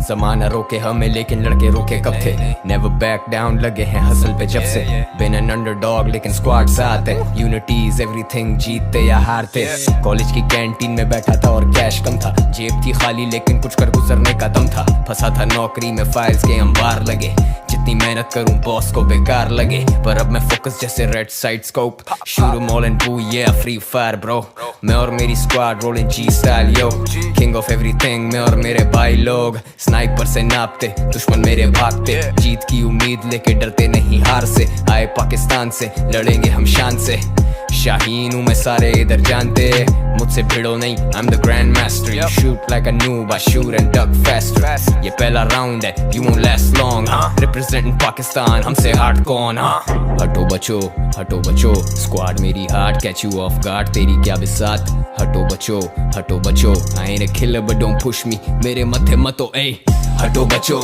जमाना रोके हमें लेकिन लड़के रोके कब थे। नेवर बैक डाउन लगे हैं हसल पे जब से। बिन एन अंडरडॉग लेकिन स्क्वाड साथ है। यूनिटी इज एवरीथिंग, जीतते या हारते। कॉलेज की कैंटीन में बैठा था और कैश कम था। जेब थी खाली लेकिन कुछ कर गुजरने का दम था। फंसा था नौकरी में फाइल्स के अंबार लगे। जितनी मेहनत करूं बॉस को बेकार लगे। पर अब मैं फोकस जैसे red side scope. Shoot em all and booyah Free Fire bro. मैं और मेरी squad rolling G style yo. King of everything मैं और मेरे भाई लोग। स्नाइपर से नापते दुश्मन मेरे भागते। जीत की उम्मीद लेके डरते नहीं हार से। आए पाकिस्तान से लड़ेंगे हम शान से। शाहीन हूँ मैं सारे इधर जानते। मुझसे भिड़ो नहीं, I'm the grand master. You shoot like a noob, I shoot and duck faster. ये पहला राउंड है, you won't last long. Representing Pakistan, हमसे हार्ड कौन? हटो बचो, स्क्वाड मेरी hard, catch you off guard, तेरी क्या बिसात? हटो बचो, I ain't a killer but don't push me, मेरे मत्थे मतो ऐ। हटो बचो,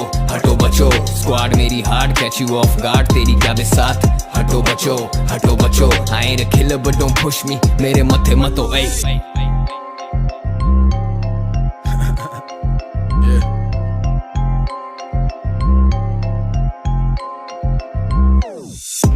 स्क्वाड मेरी hard, catch you off guard, तेरी क्या बिसात? हटो बचो, I ain't a killer but don't push me, मेरे मत्थे मतो ऐ।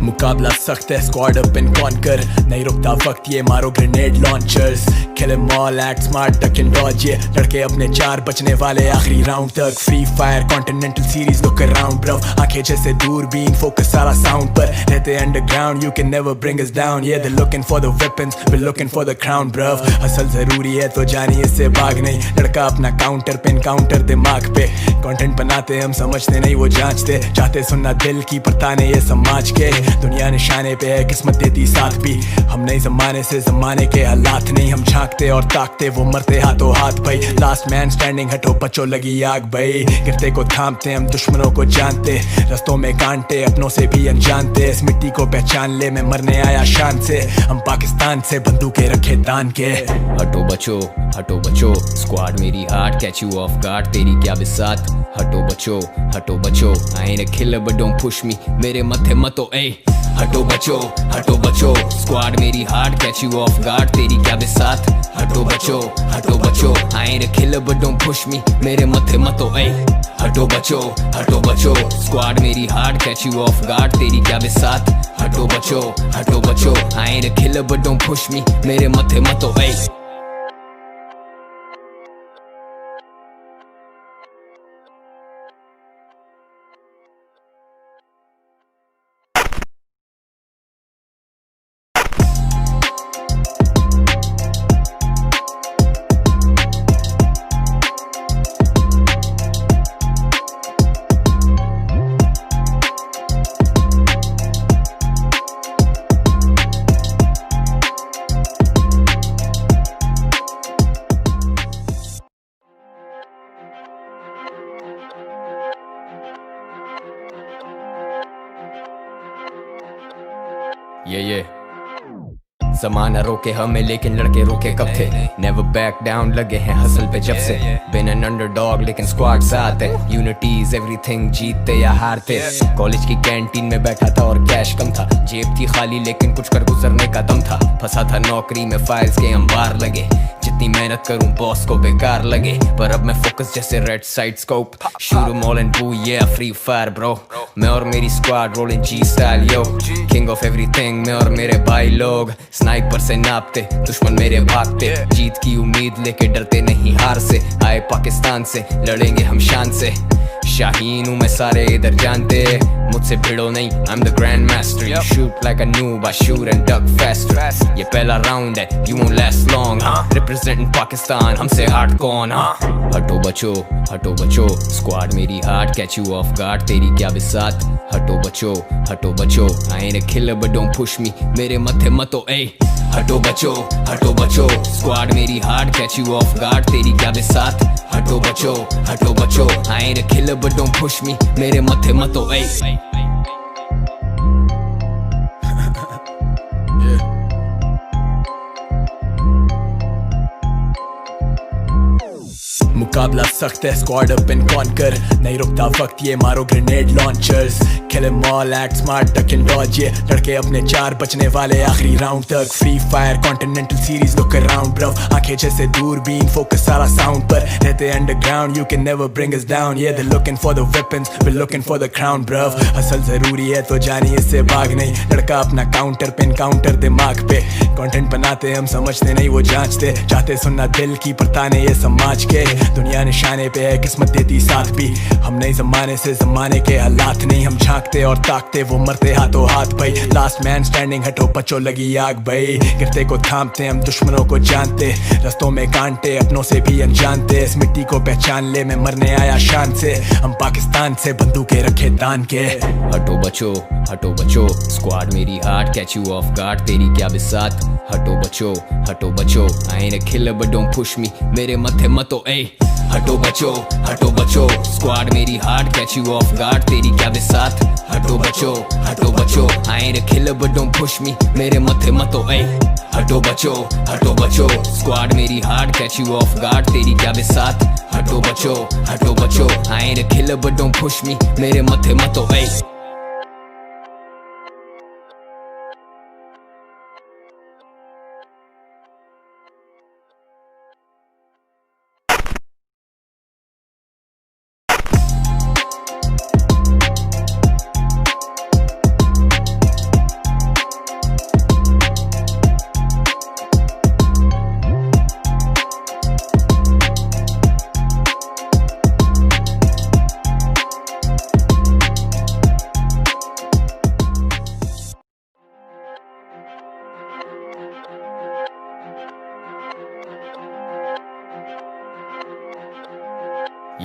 मुकाबला सख्त है, स्क्वाड अप एंड कॉन्कर। नहीं रुकता वक्त, ये मारो grenade launchers. Kill am all, act smart, duck and Dodge. ये लड़के अपने 4 बचने वाले आखिरी राउंड तक। Free fire continental series, look around bro. आंखें जैसे दूरबीन, फोकस सारा साउंड पर। रहते underground, you can never bring us down. ये they looking for the weapons, we looking for the crown bro. असल जरूरी है तो जानिए इससे भाग नहीं। लड़का अपना काउंटर पे एनकाउंटर दिमाग पे। कंटेंट बनाते हम समझते नहीं वो जांचते। चाहते सुनना दिल की पर ताने ये समाज के। दुनिया निशाने पे है, किस्मत देती साथ भी। हम नहीं जमाने से, जमाने के हालात नहीं। हम झांकते और ताकते, वो मरते हाथों हाथ भाई। लास्ट मैन स्टैंडिंग, हटो बचो लगी आग भाई। गिरते को थामते, हम दुश्मनों को जानते। रस्तों में कांटे, अपनों से भी अनजानते। इस मिट्टी को पहचान ले, मैं मरने आया शान से। हम पाकिस्तान से बंदूकें रखे तान के। हटो बचो, स्क्वाड मेरी hard, catch you of guard, तेरी क्या बिसात? हटो बचो, I ain't a killer but don't push me, मेरे मत्थे मतो ऐ। हटो बचो, स्क्वाड मेरी hard, catch you of guard, तेरी क्या बिसात? हटो बचो, I ain't a killer but don't push me, मेरे मत्थे मतो ऐ। हटो बचो, स्क्वाड मेरी hard, catch you of guard, तेरी क्या बिसात? हटो बचो, I ain't a killer but don't push me, मेरे मत्थे मतो ऐ। ये जमाना रोके हमें लेकिन लड़के रोके कब थे। नेवर बैक डाउन लगे हैं हसल पे जब से। बिन एन अंडरडॉग लेकिन स्क्वाड साथ है। यूनिटी इज एवरीथिंग, जीतते या हारते। कॉलेज की कैंटीन में बैठा था और कैश कम था। जेब थी खाली लेकिन कुछ कर गुजरने का दम था। फंसा था नौकरी में फाइल्स के अंबार लगे। जितनी मेहनत करूं बॉस को बेकार लगे। पर अब मैं फोकस जैसे red side scope. Shoot em all and booyah Free Fire bro. मैं और मेरी squad rolling G style yo. King of everything मैं और मेरे भाई लोग। स्नाइपर से नापते दुश्मन मेरे भागते। जीत की उम्मीद लेके डरते नहीं हार से। आए पाकिस्तान से लड़ेंगे हम शान से। शाहीन हूँ मैं सारे इधर जानते। मुझसे भिड़ो नहीं, I'm the grand master. You shoot like a noob, I shoot and duck faster. ये पहला राउंड है, you won't last long. Representing Pakistan, हमसे हार्ड कौन? हटो बचो, स्क्वाड मेरी hard, catch you off guard, तेरी क्या बिसात? हटो बचो, I ain't a killer but don't push me, मेरे मत्थे मतो ऐ। हटो बचो, स्क्वाड मेरी hard, catch you off guard, तेरी क्या बिसात? हटो बचो, I ain't a killer but don't push me, मेरे मत्थे मतो ऐ। मुकाबला सख्त है, स्क्वाड अप एंड कॉन्कर, नहीं रुकता वक्त ये मारो grenade launchers, kill am all, act smart, duck and Dodge, ये लड़के अपने चार बचने वाले आखिरी राउंड तक। Free fire continental series, look around bro, आंखें जैसे दूरबीन, फोकस सारा साउंड पर, रहते underground, you can never bring us down, yeah they're looking for the weapons, we're looking for the crown bro। Hustle जरूरी है तो जानिए इससे भाग नहीं, लड़का अपना काउंटर पे काउंटर दिमाग पे, कंटेंट बनाते हम समझते नहीं वो जांचते, चाहते सुनना दिल की पर ताने ये समाज के, दुनिया निशाने पे है किस्मत देती साथ भी, हम नहीं जमाने से जमाने के हालात नहीं, हम झांकते और ताकते वो मरते हाथों हाथ भाई, लास्ट मैन स्टैंडिंग, हटो बच्चों लगी आग भाई, गिरते को थामते हम दुश्मनों को जानते, रस्तों में कांटे अपनों से भी अनजानते, इस मिट्टी को पहचान ले, मैं मरने आया शान से, हम पाकिस्तान से बंदूकें रखे तान के। हटो बचो, स्क्वाड मेरी heart, catch you of guard, तेरी क्या बिसात, हटो बचो, I am a killer but don't push me, मेरे मथे मतो ए, हटो बचो, स्क्वाड मेरी heart, catch you of guard, तेरी क्या बिसात, हटो बचो, I am a killer but don't push me, मेरे मथे मतो ए, हटो बचो, स्क्वाड मेरी heart, catch you of guard, तेरी क्या बिसात, हटो बचो, I am a killer but don't push me, मेरे मथे मतो ए।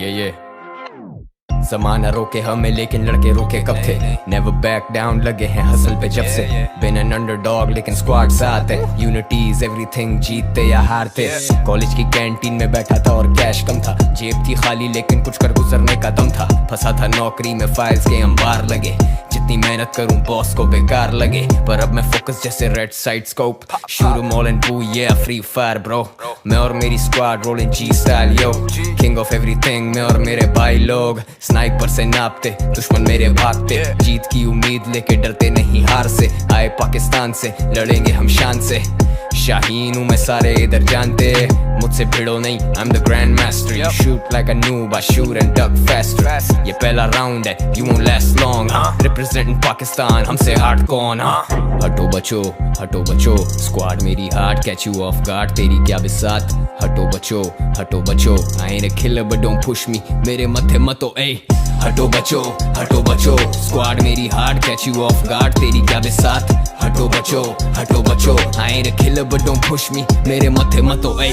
ये ज़माना रोके हमें लेकिन लड़के रुके कब थे, नेवर बैक डाउन लगे हैं हसल पे जब से, बिन एन अंडरडॉग लेकिन स्क्वाड साथ है, यूनिटी इज एवरीथिंग, जीतते या हारते, कॉलेज की कैंटीन में बैठा था और कैश कम था, जेब थी खाली लेकिन कुछ कर गुजरने का दम था, फंसा था नौकरी में फाइल्स के अंबार लगे, जितनी मेहनत करूं बॉस को बेकार लगे, पर अब मैं फोकस जैसे रेड साइड स्कोप, शुरू em all and booyah Free Fire bro, मैं और मेरी squad rolling G style yo, king of everything, मैं और मेरे भाई लोग, स्नाइपर से नापते दुश्मन मेरे भागते, जीत की उम्मीद लेके डरते नहीं हार से, आए पाकिस्तान से लड़ेंगे हम शान से, शाहीन हूँ मैं सारे इधर जानते, मुझसे भिड़ो नहीं, I'm the grand master, you shoot like a noob, I shoot and duck faster, ये पहला राउंड है, you won't last long, representing Pakistan, हमसे हार्ड कौन, हटो बचो, स्क्वाड मेरी heart, catch you of guard, तेरी क्या बिसात, हटो बचो, I ain't a killer but don't push me, मेरे मथे मतो ए, हटो बचो, स्क्वाड मेरी heart, catch you of guard, तेरी क्या बिसात, हटो बचो, I ain't a killer but don't push me, मेरे मथे मतो ए।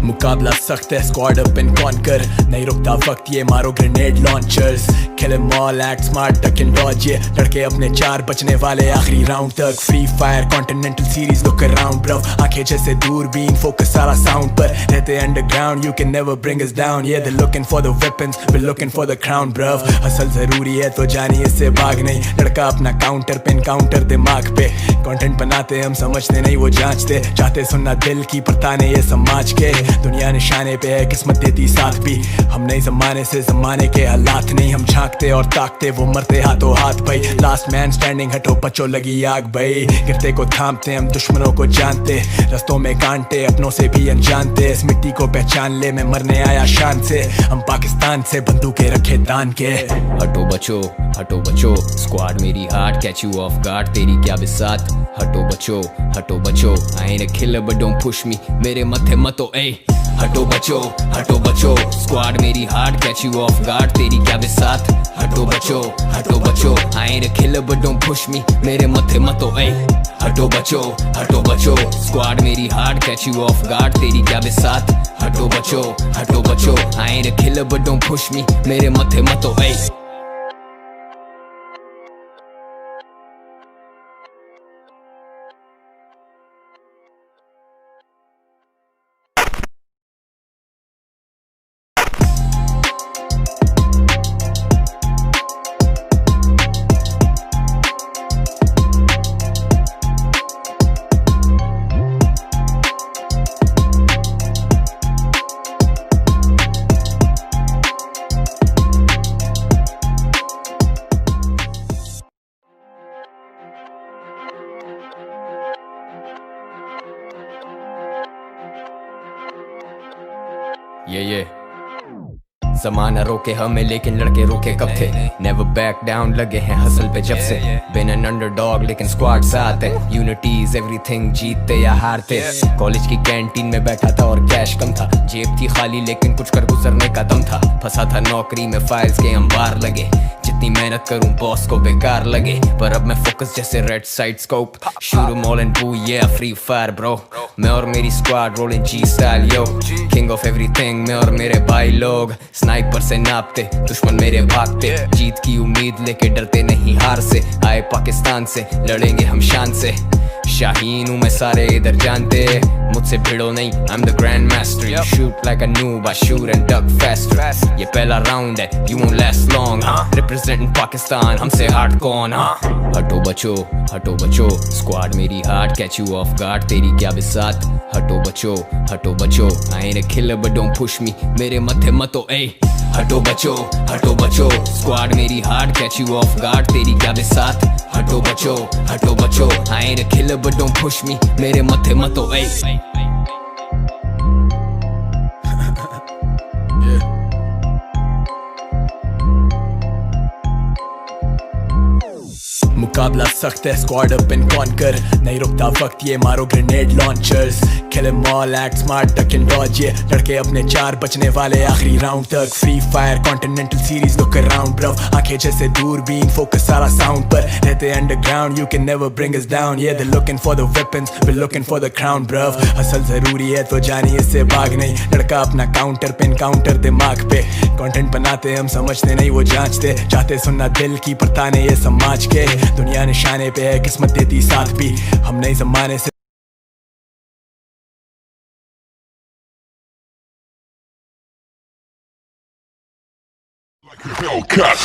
मुकाबला सख्त है, स्क्वाड अप एंड कॉन्कर, नहीं रुकता वक्त ये मारो grenade launchers, kill am all, act smart, duck and Dodge, ये लड़के अपने चार बचने वाले आखिरी राउंड तक। Free fire continental series, look around bro, आंखें जैसे दूरबीन, फोकस सारा साउंड पर, रहते underground, you can never bring us down, yeah they're looking for the weapons, we're looking for the crown bro। Hustle जरूरी है तो जानिए इससे भाग नहीं, लड़का अपना काउंटर पे काउंटर दिमाग पे, कंटेंट बनाते हम समझते नहीं वो जांचते, चाहते सुनना दिल की पर ताने ये समाज के, दुनिया निशाने पे है किस्मत देती साथ भी, हम नहीं जमाने से जमाने के हालात नहीं, हम झांकते और ताकते वो मरते हाथों हाथ भाई, लास्ट मैन स्टैंडिंग, हटो बच्चों लगी आग भाई, गिरते को थामते हम दुश्मनों को जानते, रस्तों में कांटे अपनों से भी अनजानते, इस मिट्टी को पहचान ले, मैं मरने आया शान से, हम पाकिस्तान से बंदूकें रखे तान के। हटो बचो, स्क्वाड मेरी heart, catch you of guard, तेरी क्या बिसात, हटो बचो, I am a killer but don't push me, मेरे मथे मतो ए, हटो बचो, स्क्वाड मेरी heart, catch you of guard, तेरी क्या बिसात, हटो बचो, I am a killer but don't push me, मेरे मथे मतो ए, हटो बचो, स्क्वाड मेरी heart, catch you of guard, तेरी क्या बिसात, हटो बचो, I am a killer but don't push me, मेरे मथे मतो ए। ये ज़माना रोके हमें लेकिन लड़के रोके कब थे नेवर बैक डाउन लगे हैं हसल पे जब से बिन एन अंडरडॉग लेकिन स्क्वाड साथ है यूनिटीज एवरीथिंग जीतते या हारते कॉलेज की कैंटीन में बैठा था और कैश कम था जेब थी खाली लेकिन कुछ कर गुजरने का दम था फंसा था नौकरी में फाइल्स के अंबार लगे जितनी मेहनत करूं बॉस को बेकार लगे पर अब मैं फोकस जैसे red side scope shoot am all and booyah Free Fire bro मैं और मेरी squad rolling G style yo king of everything मैं और मेरे भाई लोग स्नाइपर से नापते दुश्मन मेरे भागते जीत की उम्मीद लेके डरते नहीं हार से आए पाकिस्तान से लड़ेंगे हम शान से शाहीन हूँ मैं सारे इधर जानते मुझसे भिड़ो नहीं I'm the grand master You shoot like a noob I shoot and duck faster ये पहला राउंड है You won't last long Representing Pakistan हमसे हार्ड कौन हटो बचो स्क्वाड मेरी hard Catch you off guard तेरी क्या बिसात हटो बचो I ain't a killer but don't push me मेरे मत्थे मतो ए हटो बचो स्क्वाड मेरी hard Catch you off guard तेरी क्या बिसात हटो बचो I ain't a killer but don't push me मेरे मत्थे मतो ए मुकाबला सख्त है स्क्वाड अप एंड कॉन्कर नहीं रुकता वक्त ये मारो grenade launchers kill am all act smart duck and Dodge ये लड़के अपने 4 बचने वाले आखिरी राउंड तक free fire continental series look around bro आंखें जैसे दूरबीन फोकस सारा साउंड पर रहते underground you can never bring us down ये they looking for the weapons we looking for the crown bro असल जरूरी है तो जानिए इससे भाग नहीं लड़का अपना काउंटर पे काउंटर दिमाग पे कंटेंट बनाते हम समझते नहीं वो जांचते चाहते सुनना दिल की पर ताने ये समाज के दुनिया निशाने पे है किस्मत देती साथ भी हम नए जमाने से Like a Hellcat.